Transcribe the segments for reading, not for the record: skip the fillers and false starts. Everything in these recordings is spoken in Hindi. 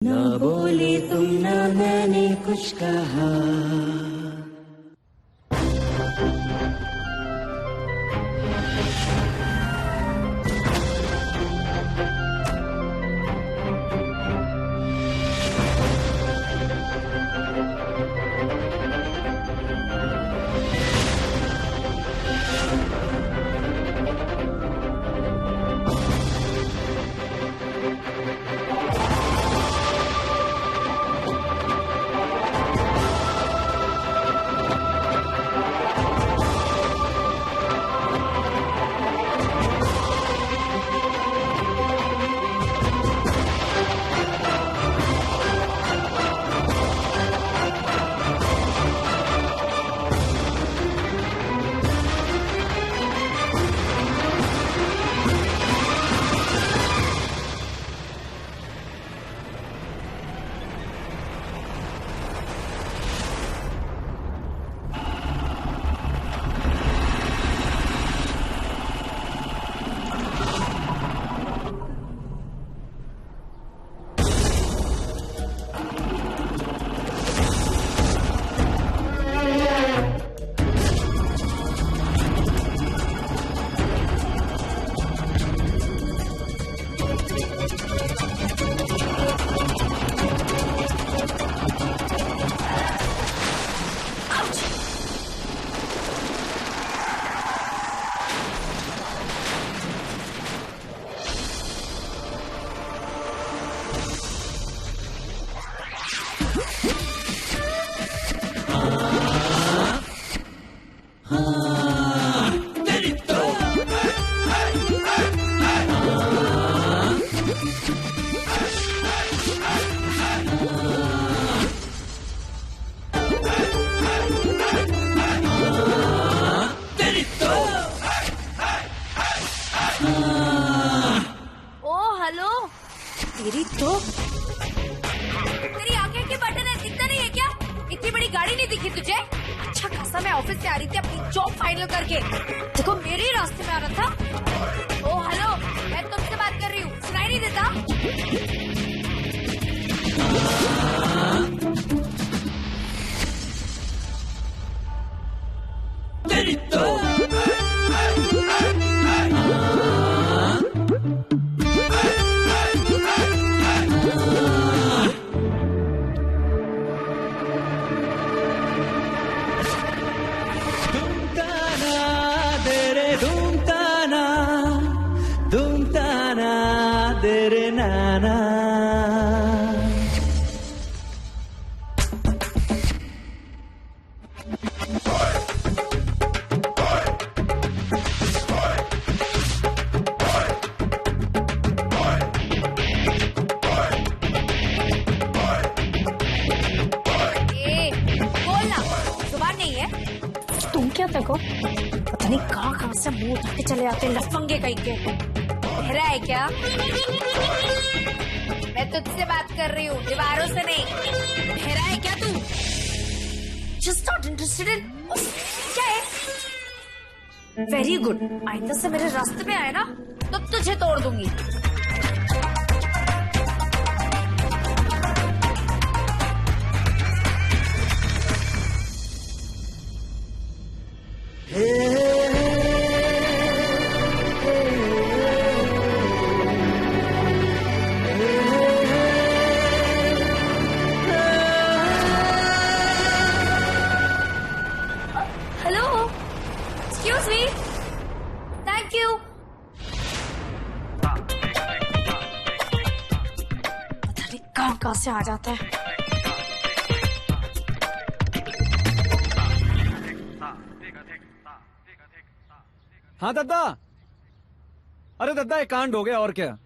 ना बोले तुम ना मैंने कुछ कहा। तेरी तो तेरी आंखें की बटन है, दिखता नहीं है क्या? इतनी बड़ी गाड़ी नहीं दिखी तुझे? अच्छा खासा मैं ऑफिस से आ रही थी अपनी जॉब फाइनल करके, देखो मेरे रास्ते में आ रहा था। ओ हेलो, मैं तुमसे बात कर रही हूँ, सुनाई नहीं देता? तेरी तो तेरे नाना बोलना जुबान नहीं है? तुम क्या देखो, पता नहीं कहाँ से मुंह उठा के चले आते लफंगे कहीं के। बहरा है क्या? मैं तुझसे बात कर रही हूँ, दीवारों से नहीं। बहरा है क्या तू? Just not interested in... क्या है? वेरी गुड, आइंदा से मेरे रास्ते में आए ना तो तुझे तोड़ दूंगी। Excuse me. Thank you. पता नहीं कहाँ से आ जाता है। हाँ दद्दा, अरे दद्दा एक कांड हो गया और क्या।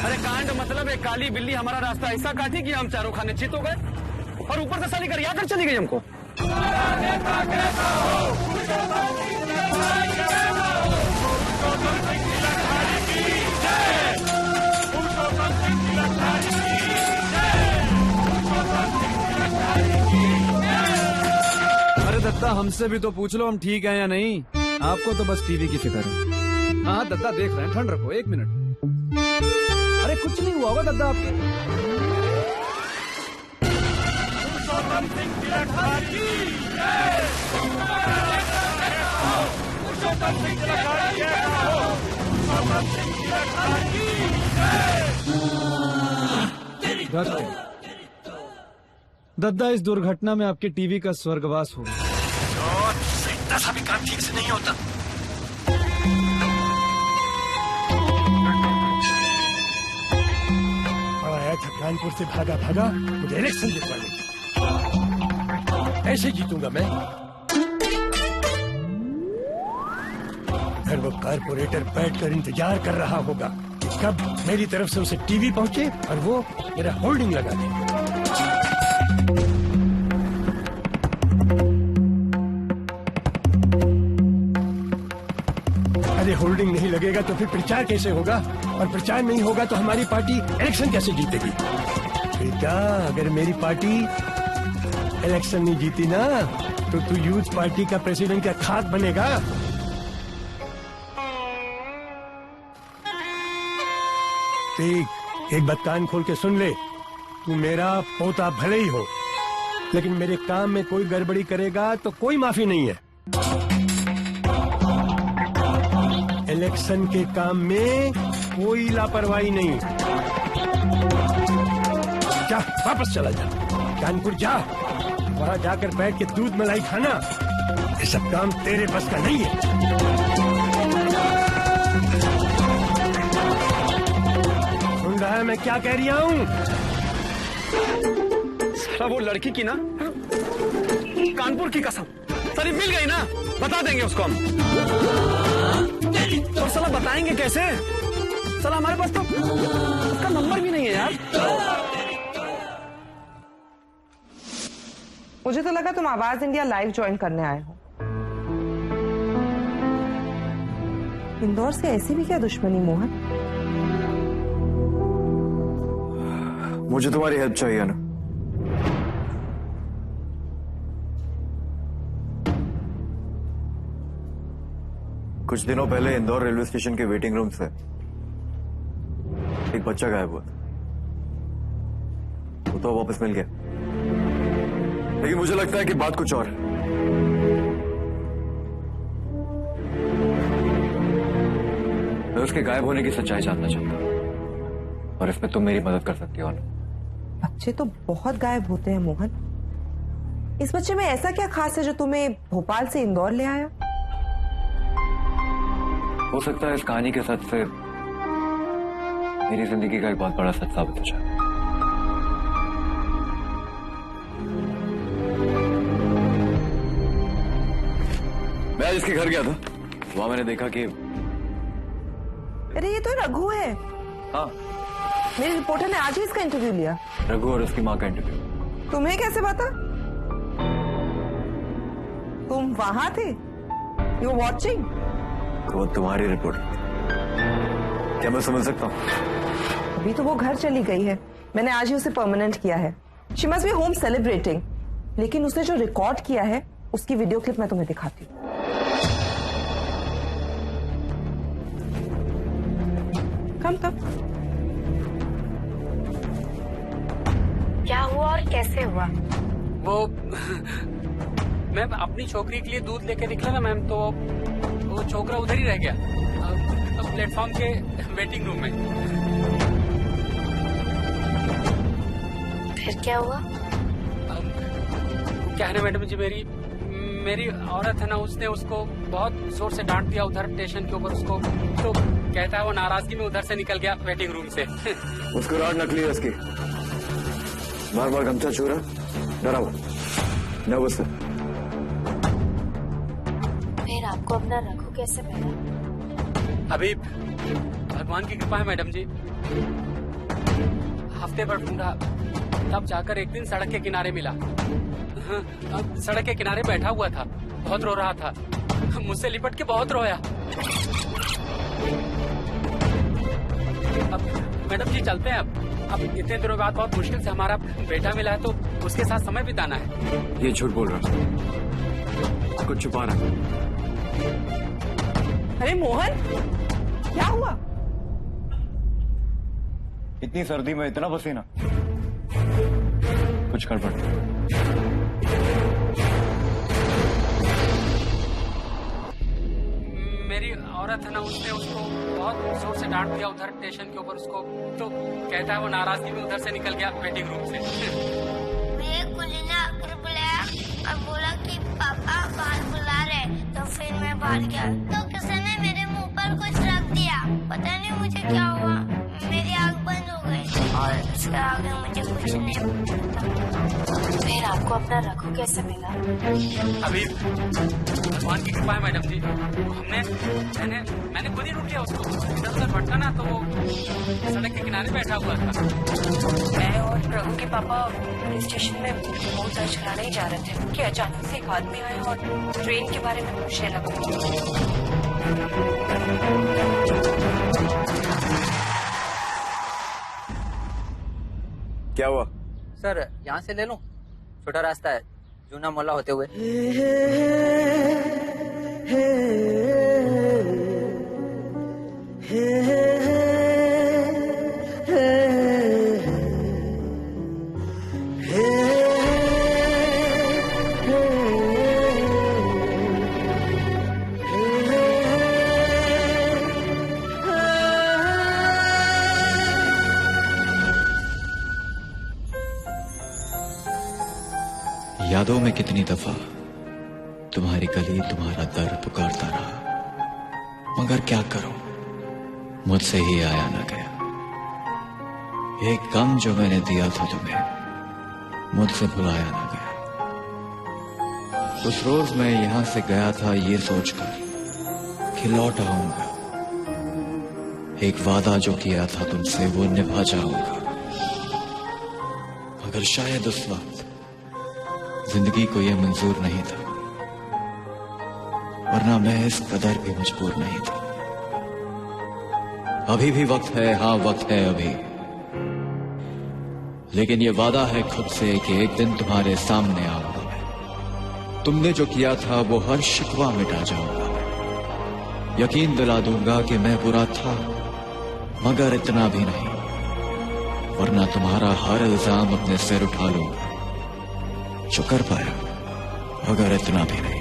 अरे कांड मतलब एक काली बिल्ली हमारा रास्ता ऐसा काटी कि हम चारों खाने चित हो गए और ऊपर से साली कर आकर चली गई हमको। अरे दत्ता हमसे भी तो पूछ लो हम ठीक हैं या नहीं। आपको तो बस टीवी की फिक्र है। हाँ दद्दा देख रहे हैं, ठंड रखो 1 मिनट। अरे कुछ नहीं हुआ होगा दद्दा आपके। दद्दा इस दुर्घटना में आपके टीवी का स्वर्गवास होगा। ऐसा भी काम ठीक से नहीं होता। आया था कानपुर से भागा भागा मुझे इलेक्शन जितवाने। ऐसे जीतूंगा मैं। घर वो कारपोरेटर बैठकर इंतजार कर रहा होगा कब मेरी तरफ से उसे टीवी पहुंचे और वो मेरा होल्डिंग लगा दे। अरे होल्डिंग नहीं लगेगा तो फिर प्रचार कैसे होगा, और प्रचार नहीं होगा तो हमारी पार्टी इलेक्शन कैसे जीतेगी। बेटा अगर मेरी पार्टी इलेक्शन नहीं जीती ना तो तू यूथ पार्टी का प्रेसिडेंट का खाक बनेगा। ठीक, एक बात कान खोल के सुन ले, तू मेरा पोता भले ही हो लेकिन मेरे काम में कोई गड़बड़ी करेगा तो कोई माफी नहीं है। इलेक्शन के काम में कोई लापरवाही नहीं। जा वापस चला जा, कानपुर जा, वहां जाकर बैठ के दूध मलाई खाना। ये सब काम तेरे बस का नहीं है। सुन रहा है मैं क्या कह रही हूँ? साला वो लड़की की ना कानपुर की कसम सारी मिल गई ना, बता देंगे उसको हम। और साला बताएंगे कैसे? साला हमारे पास तो उसका नंबर भी नहीं है यार। मुझे तो लगा तुम आवाज इंडिया लाइव ज्वाइन करने आए हो। इंदौर से ऐसी भी क्या दुश्मनी मोहन? मुझे तुम्हारी हेल्प चाहिए ना। कुछ दिनों पहले इंदौर रेलवे स्टेशन के वेटिंग रूम से एक बच्चा गायब हुआ था। वो तो वापस मिल गया, लेकिन मुझे लगता है कि बात कुछ और है। मैं उसके गायब होने की सच्चाई जानना चाहता हूं और इसमें तुम मेरी मदद कर सकती हो ना। बच्चे तो बहुत गायब होते हैं मोहन। इस बच्चे में ऐसा क्या खास है जो तुम्हें भोपाल से इंदौर ले आया? हो सकता है इस कहानी के सच से मेरी जिंदगी का एक बहुत बड़ा सच साबित हो जाए। मैं आज इसके घर गया था, वहां मैंने देखा कि अरे ये तो रघु है। हाँ, मेरे रिपोर्टर ने आज ही इसका इंटरव्यू लिया। रघु और उसकी माँ का इंटरव्यू। तुम्हें कैसे पता? तुम वहां थे? You watching? वो तुम्हारी रिपोर्ट, क्या मैं समझ सकता हूँ? अभी तो वो घर चली गई है, मैंने आज ही उसे परमानेंट किया है। She must be home celebrating. लेकिन उसने जो रिकॉर्ड किया है उसकी वीडियो क्लिप मैं तुम्हें दिखाती हूँ। कम क्या हुआ और कैसे हुआ? वो मैम अपनी छोकरी के लिए दूध लेके निकला ना मैम, तो वो छोकरा उधर ही रह गया प्लेटफॉर्म के वेटिंग रूम में। फिर क्या हुआ? क्या है ना मैडम जी, मेरी औरत है ना, उसने उसको बहुत जोर से डांट दिया उधर स्टेशन के ऊपर उसको। तो कहता है वो नाराजगी में उधर से निकल गया वेटिंग रूम से। उसको राड नकली है उसकी, बार बार गमछा छू रहा, डरा हुआ, नर्वस है। फिर आपको अपना रघु कैसे मिला? अभी भगवान की कृपा है मैडम जी, हफ्ते भर ढूंढा, तब जाकर एक दिन सड़क के किनारे मिला। सड़क के किनारे बैठा हुआ था, बहुत रो रहा था, मुझसे लिपट के बहुत रोया। अब मैडम जी चलते हैं अब इतने दिनों बाद बहुत मुश्किल से हमारा बेटा मिला है, तो उसके साथ समय बिताना है। ये झूठ बोल रहा है। कुछ छुपा रहा है। अरे मोहन, क्या हुआ? इतनी सर्दी में इतना पसीना, कुछ गड़बड़। मेरी औरत है ना, उसने उसको बहुत जोर से डांट दिया उधर स्टेशन के ऊपर उसको, तो कहता है वो नाराजगी में उधर से निकल गया वेटिंग रूम से। मुझे कुली ने आकर बुलाया और बोला कि पापा बाहर बुला रहे, तो फिर मैं बाहर गया तो किसी ने मेरे मुंह पर कुछ रख दिया। पता नहीं मुझे क्या हुआ, मेरी आँख बंद हो गई और उसके आगे मुझे कुछ नहीं पता। फिर आपको अपना रघु कैसे मिला? अभी भगवान की कृपा है मैडम जी, मैंने खुद ही रोक लिया उसको। इधर उधर भटका ना तो वो सड़क के किनारे बैठा हुआ था। मैं और रघु के पापा पुलिस स्टेशन में बहुत दर्ज कराने ही जा रहे थे कि अचानक से एक आदमी आया और ट्रेन के बारे में पूछने लगा। क्या हुआ? सर यहाँ से ले लूं, छोटा रास्ता है जूना मोहल्ला होते हुए। यादों में कितनी दफा तुम्हारी गली तुम्हारा दर पुकारता रहा, मगर क्या करूं, मुझसे ही आया न गया। एक गम जो मैंने दिया था तुम्हें, मुझसे भुलाया न गया। उस रोज मैं यहां से गया था ये सोचकर कि लौट आऊंगा, एक वादा जो किया था तुमसे वो निभा जाऊंगा, मगर शायद उस वक्त जिंदगी को यह मंजूर नहीं था, वरना मैं इस कदर भी मजबूर नहीं था। अभी भी वक्त है, हाँ वक्त है अभी, लेकिन यह वादा है खुद से कि एक दिन तुम्हारे सामने आऊंगा मैं। तुमने जो किया था वो हर शिकवा मिटा जाऊंगा मैं। यकीन दिला दूंगा कि मैं बुरा था, मगर इतना भी नहीं, वरना तुम्हारा हर इल्जाम अपने सिर उठा लूंगा जो कर पाया, मगर इतना भी नहीं।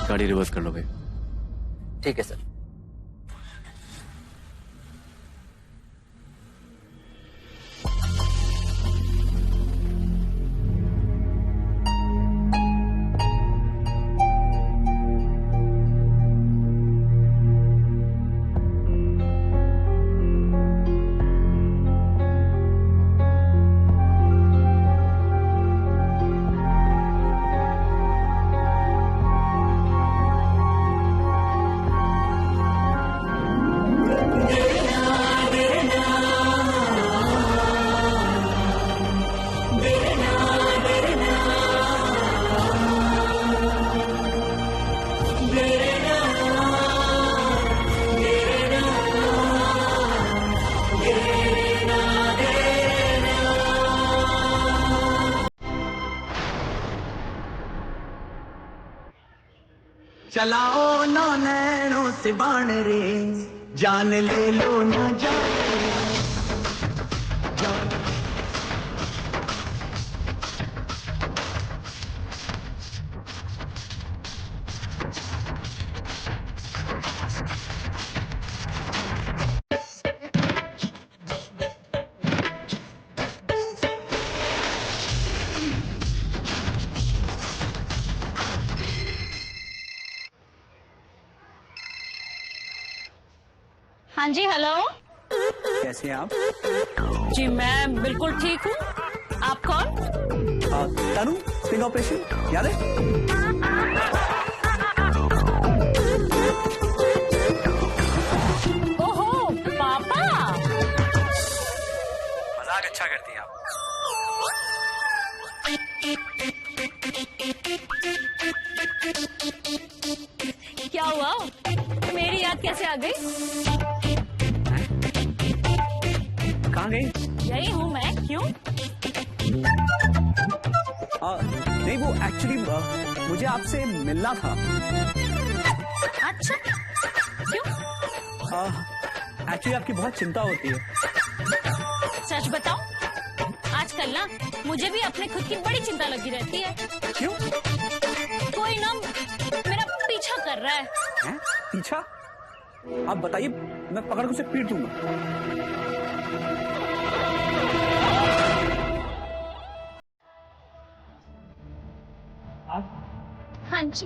गाड़ी रिवर्स कर लो भाई। ठीक है सर। चलाओ ना नैनों से बाण रे, जान ले लो ना जान हाँ जी, हेलो। कैसे हैं आप? जी मैं बिल्कुल ठीक हूँ। आप कौन? तनु, स्टिंग ऑपरेशन याद है? ओहो पापा, मजाक अच्छा करती हैं आप। क्या हुआ? मेरी याद कैसे आ गई? कहाँ गई? यही हूँ मैं, क्यों? नहीं वो एक्चुअली मुझे आपसे मिलना था। अच्छा, क्यों? एक्चुअली आपकी बहुत चिंता होती है। सच बताओ, आजकल ना मुझे भी अपने खुद की बड़ी चिंता लगी रहती है। क्यों? कोई ना मेरा पीछा कर रहा है। हैं? पीछा? आप बताइए, मैं पकड़ के उसे पीट दूंगा। हाँ जी,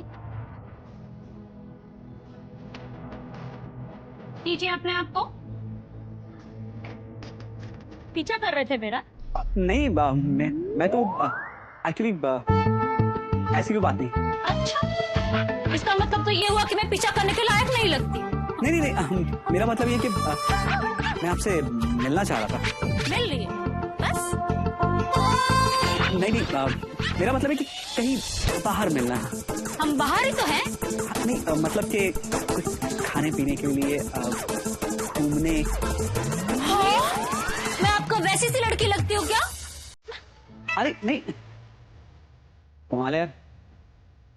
दीजिए अपने आप को। पीछा कर रहे थे मेरा? नहीं मैं तो एक्चुअली ऐसी कोई बात नहीं। अच्छा, इसका मतलब तो ये हुआ कि मैं पीछा करने के लायक नहीं लगती। नहीं, मेरा मतलब ये कि मैं आपसे मिलना चाह रहा था। मिल लिए बस? नहीं, मेरा मतलब है कि कहीं बाहर मिलना है। हम बाहर ही तो हैं। नहीं, मतलब कि कुछ खाने पीने के लिए, घूमने। हाँ? मैं आपको वैसी सी लड़की लगती हूँ क्या? अरे नहीं, कमाल है यार,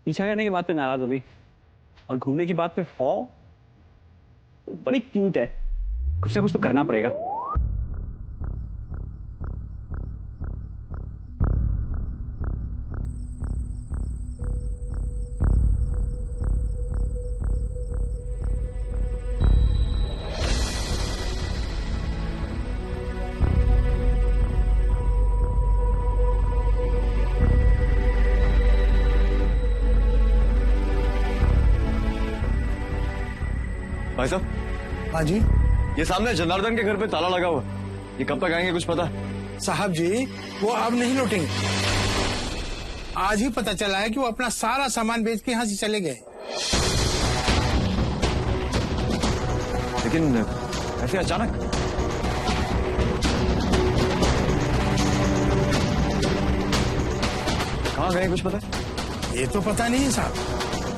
पीछा करने की बात पे नाराज हो गई और घूमने की बात पे हो। बड़ी क्यूट है, कुछ ना कुछ तो करना पड़ेगा। भाई साहब। हाँ जी। ये सामने जनार्दन के घर पे ताला लगा हुआ, ये कब तक आएंगे कुछ पता? साहब जी, वो अब नहीं लौटेंगे। आज ही पता चला है कि वो अपना सारा सामान बेच के यहाँ से चले गए। लेकिन ऐसे अचानक? कहाँ गए कुछ पता? ये तो पता नहीं है साहब,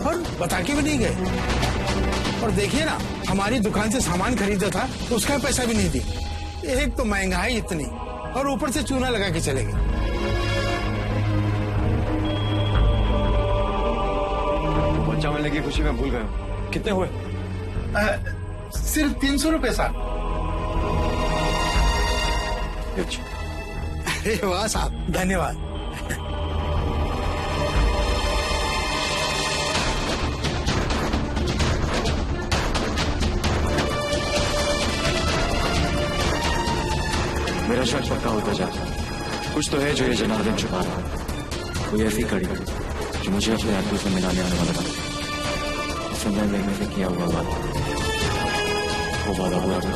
और बता के भी नहीं गए। और देखिए ना, हमारी दुकान से सामान खरीदा था तो उसका पैसा भी नहीं दिया। एक तो महंगाई इतनी और ऊपर से चूना लगा के चले गए। बच्चा मिलने की खुशी में भूल गए। कितने हुए? सिर्फ 300 रुपए साहब। अरे वाह साहब, धन्यवाद। मेरा शक पक्का होता जाता है। कुछ तो है जो ये जनार्दन छुपा रहा है। कोई ऐसी कड़ी जो मुझे अपने आदमी से मिलाने आने वाला था। समय लेने से किया हुआ बात, वो वादा पूरा कर।